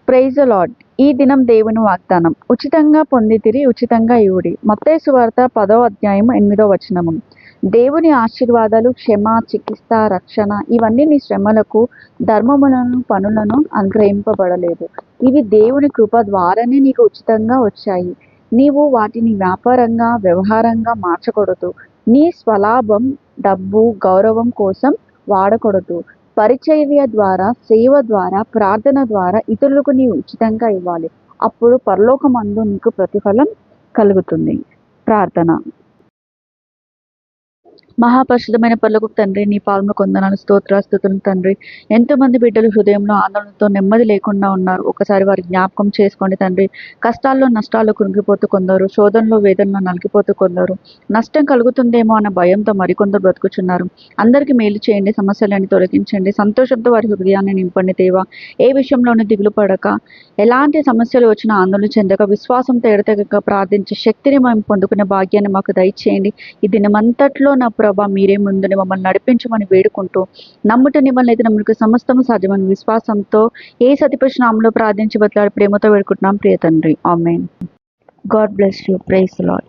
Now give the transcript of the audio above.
Praise the lord. ఈ దినం దేవుని వాగ్దానం. ఉచితంగా పొందితిరి, ఉచితంగా ఇవ్వుడి. మత్తయి సువార్త 10వ అధ్యాయం 8వ వచనము. దేవుని ఆశీర్వాదాలు, క్షమ, చికిత్స, రక్షణ ఇవన్నీ నీ శ్రమలకు, ధర్మములను, పనులను అనుగ్రహింపబడలేదు. ఇవి దేవుని కృప ద్వారానే నీకు ఉచితంగా వచ్చాయి. నీవు వాటిని వ్యాపారంగా, వ్యవహారంగా మార్చకూడదు. నీ స్వలాభం, డబ్బు, గౌరవం కోసం వాడకూడదు. పరిచర్య ద్వారా, సేవ ద్వారా, ప్రార్థన ద్వారా ఇతరులకు నీవు ఉచితంగా ఇవ్వాలి. అప్పుడు పరలోకమందు నీకు ప్రతిఫలం కలుగుతుంది. ప్రార్థన. మహాపరిశుద్ధమైన పరలోకపు తండ్రి, నీ పాదములకు వందనాలు, స్తోత్రాస్తుతులు తండ్రి. ఎంతోమంది బిడ్డలు హృదయంలో ఆందోళనతో నెమ్మది లేకుండా ఉన్నారు. ఒకసారి వారి జ్ఞాపకం చేసుకోండి తండ్రి. కష్టాల్లో, నష్టాల్లో కృంగిపోతూ కొందరు, శోధనలో, వేదనలో నలిగిపోతూ కొందరు, నష్టం కలుగుతుందేమో అన్న భయంతో మరికొందరు బ్రతుకుచున్నారు. అందరికీ మేలు చేయండి, సమస్యలన్నీ తొలగించండి, సంతోషంతో వారి హృదయాన్ని నింపండి దేవా. ఏ విషయంలోనూ దిగులు పడక, ఎలాంటి సమస్యలు వచ్చినా ఆందోళన చెందక, విశ్వాసంతో ఎడతెగక ప్రార్థించే శక్తిని మేము పొందుకునే భాగ్యాన్ని మాకు దయచేయండి. ఈ దినమంతట్లో నా ప్రభా మీరే ముందుని మమ్మల్ని నడిపించమని వేడుకుంటూ, నమ్ముట నిమ్మల్ని అయితే నమ్మకు సమస్తము సాధ్యమని విశ్వాసంతో ఏ సతిపక్ష నామంలో ప్రార్థించి బతలాడి ప్రేమతో వేడుకుంటున్నాం ప్రియ తండ్రి. Amen. God bless you. Praise the lord.